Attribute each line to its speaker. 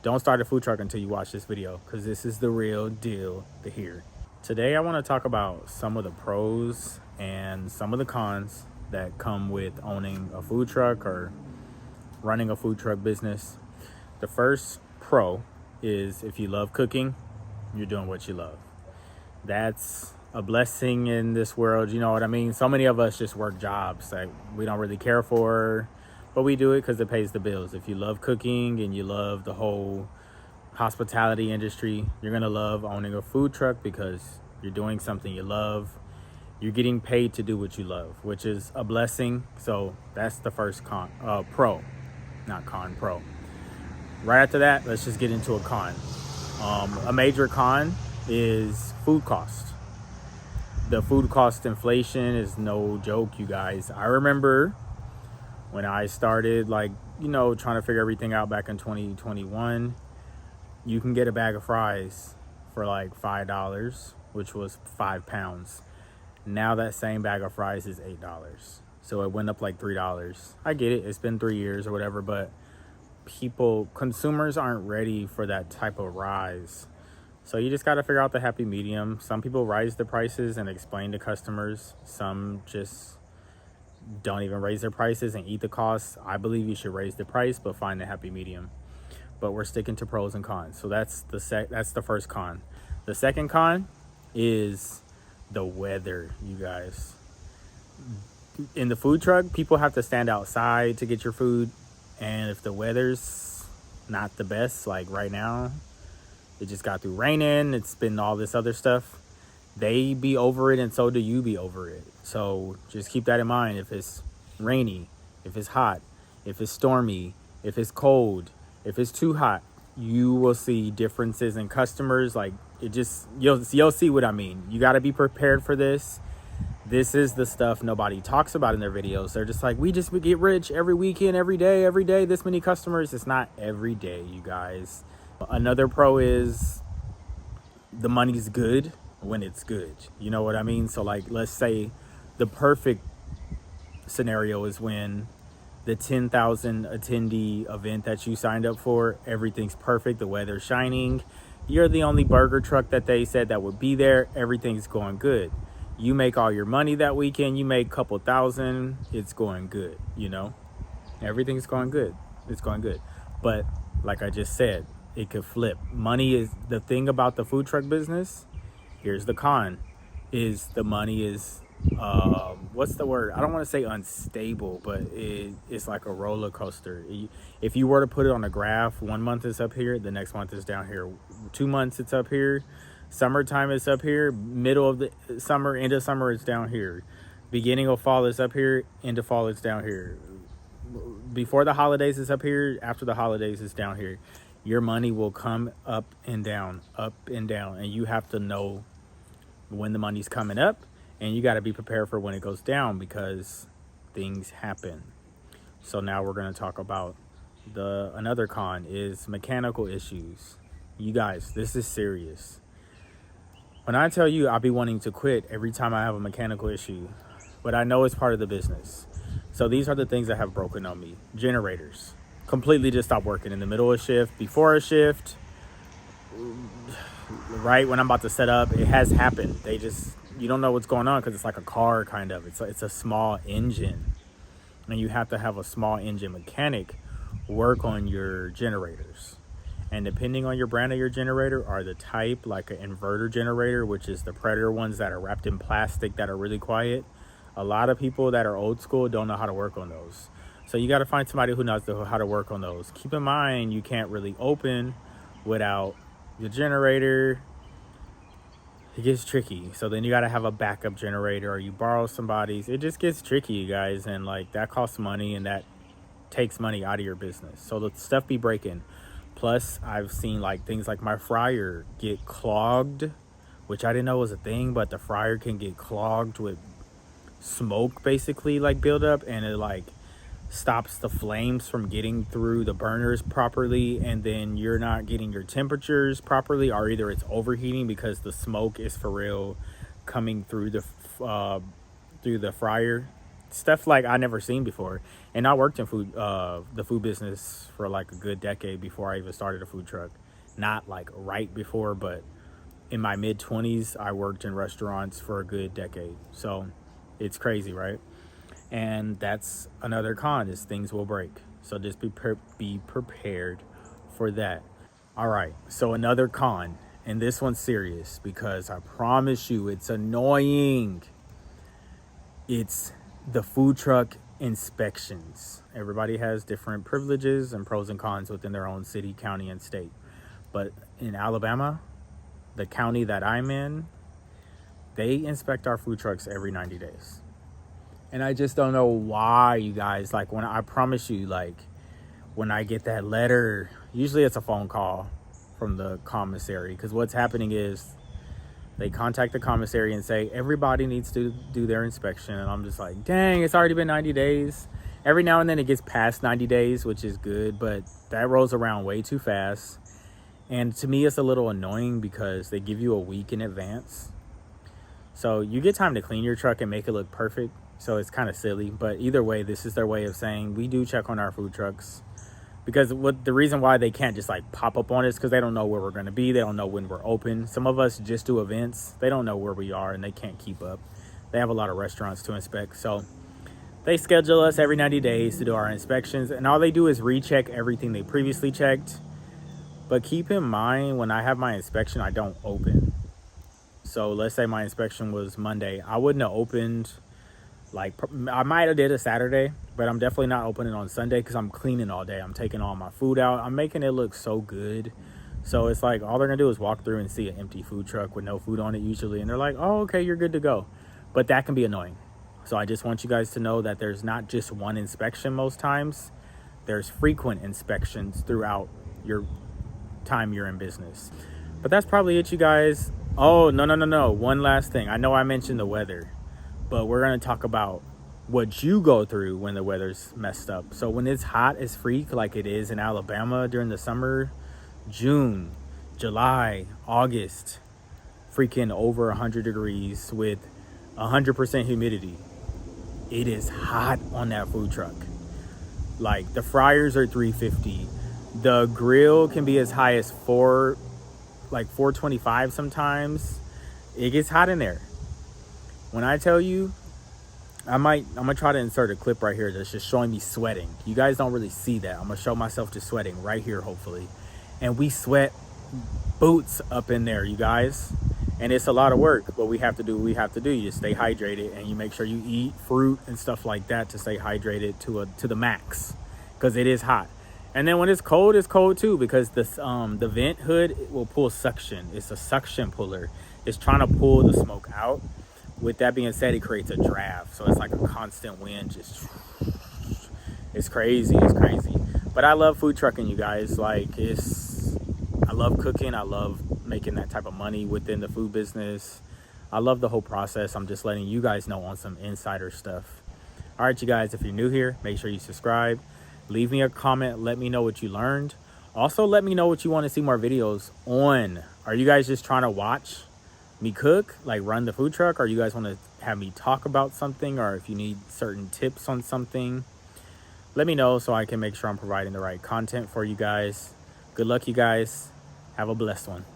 Speaker 1: don't start a food truck until you watch this video, because this is the real deal to hear. Today I want to talk about some of the pros and some of the cons that come with owning a food truck or running a food truck business. The first pro is if you love cooking, you're doing what you love. That's a blessing in this world, you know what I mean? So many of us just work jobs that we don't really care for, but we do it because it pays the bills. If you love cooking and you love the whole hospitality industry, you're gonna love owning a food truck because you're doing something you love. You're getting paid to do what you love, which is a blessing. So that's the first pro. Right after that, let's just get into a con. A major con is food cost. The food cost inflation is no joke, you guys. I remember when I started, trying to figure everything out back in 2021, you can get a bag of fries for like $5, which was 5 pounds. Now that same bag of fries is $8. So it went up like $3. I get it. It's been 3 years or whatever, but consumers aren't ready for that type of rise. So you just got to figure out the happy medium. Some people raise the prices and explain to customers. Some just don't even raise their prices and eat the costs. I believe you should raise the price, but find the happy medium. But we're sticking to pros and cons. So that's the first con. The second con is the weather, you guys. In the food truck, people have to stand outside to get your food. And if the weather's not the best, like right now, it just got through raining, it's been all this other stuff, they be over it and so do you be over it. So just keep that in mind. If it's rainy, if it's hot, if it's stormy, if it's cold, if it's too hot, you will see differences in customers. You'll see what I mean. You got to be prepared for this. This is the stuff nobody talks about in their videos. They're just like, we get rich every weekend, every day, this many customers. It's not every day, you guys. Another pro is the money's good when it's good. You know what I mean? So let's say the perfect scenario is when the 10,000 attendee event that you signed up for, everything's perfect. The weather's shining. You're the only burger truck that they said that would be there. Everything's going good. You make all your money that weekend. You make a couple thousand. It's going good, Everything's going good. It's going good. But like I just said, it could flip. Money is the thing about the food truck business. Here's the con, is the money is, what's the word? I don't want to say unstable, but it's like a roller coaster. If you were to put it on a graph, 1 month is up here, the next month is down here. 2 months it's up here. Summertime is up here. Middle of the summer, end of summer, it's down here. Beginning of fall is up here. End of fall, it's down here. Before the holidays is up here. After the holidays is down here. Your money will come up and down, and you have to know when the money's coming up, and you got to be prepared for when it goes down, because things happen. So now we're going to talk about another con is mechanical issues. You guys, this is serious. When I tell you I'll be wanting to quit every time I have a mechanical issue, but I know it's part of the business. So these are the things that have broken on me. Generators completely just stop working in the middle of shift, before a shift, right when I'm about to set up. It has happened. You don't know what's going on because it's like a car, kind of. It's a small engine, and you have to have a small engine mechanic work on your generators. And depending on your brand of your generator, or the type, like an inverter generator, which is the Predator ones that are wrapped in plastic that are really quiet. A lot of people that are old school don't know how to work on those. So you got to find somebody who knows how to work on those. Keep in mind, you can't really open without your generator. It gets tricky. So then you got to have a backup generator, or you borrow somebody's. It just gets tricky, you guys. And that costs money, and that takes money out of your business. So the stuff be breaking. Plus, I've seen things like my fryer get clogged, which I didn't know was a thing, but the fryer can get clogged with smoke, basically, build up, and it stops the flames from getting through the burners properly, and then you're not getting your temperatures properly, or either it's overheating because the smoke is for real coming through the fryer, stuff like I never seen before. And I worked in the food business for like a good decade before I even started a food truck. Not like right before, but in my mid-20s, I worked in restaurants for a good decade. So it's crazy, right? And that's another con, is things will break. So just be prepared for that. All right, so another con, and this one's serious because I promise you it's annoying. It's the food truck inspections. Everybody has different privileges and pros and cons within their own city, county, and state. But in Alabama, the county that I'm in, they inspect our food trucks every 90 days. And I just don't know why, you guys. Like, when I promise you, like, when I get that letter, usually it's a phone call from the commissary, because what's happening is they contact the commissary and say everybody needs to do their inspection, and I'm just like, dang, it's already been 90 days. Every now and then it gets past 90 days, which is good, but that rolls around way too fast. And to me, it's a little annoying because they give you a week in advance, so you get time to clean your truck and make it look perfect. So it's kind of silly, but either way, this is their way of saying we do check on our food trucks. Because the reason why they can't just like pop up on us, because they don't know where we're going to be. They don't know when we're open. Some of us just do events. They don't know where we are, and they can't keep up. They have a lot of restaurants to inspect. So they schedule us every 90 days to do our inspections, and all they do is recheck everything they previously checked. But keep in mind, when I have my inspection, I don't open. So let's say my inspection was Monday. I wouldn't have opened, like, I might have did a Saturday, but I'm definitely not opening on Sunday because I'm cleaning all day. I'm taking all my food out. I'm making it look so good. So it's like all they're going to do is walk through and see an empty food truck with no food on it usually. And they're like, oh, okay, you're good to go. But that can be annoying. So I just want you guys to know that there's not just one inspection most times. There's frequent inspections throughout your time you're in business. But that's probably it, you guys. Oh, no. One last thing. I know I mentioned the weather, but we're going to talk about what you go through when the weather's messed up. So when it's hot as freak, like it is in Alabama during the summer, June, July, August, freaking over 100 degrees with 100% humidity. It is hot on that food truck. Like, the fryers are 350. The grill can be as high as 425 sometimes. It gets hot in there. When I tell you, I'm gonna try to insert a clip right here that's just showing me sweating. You guys don't really see that. I'm gonna show myself just sweating right here, hopefully. And we sweat boots up in there, you guys. And it's a lot of work, but we have to do what we have to do. You just stay hydrated, and you make sure you eat fruit and stuff like that to stay hydrated to the max, because it is hot. And then when it's cold too, because this the vent hood will pull suction. It's a suction puller. It's trying to pull the smoke out. With that being said, it creates a draft, so it's like a constant wind. Just, it's crazy. But I love food trucking, you guys. Like, I love cooking. I love making that type of money within the food business. I love the whole process. I'm just letting you guys know on some insider stuff. All right, you guys, if you're new here, make sure you subscribe. Leave me a comment. Let me know what you learned. Also, let me know what you want to see more videos on. Are you guys just trying to watch me cook, like run the food truck, or you guys want to have me talk about something, or if you need certain tips on something, let me know so I can make sure I'm providing the right content for you guys. Good luck, you guys. Have a blessed one.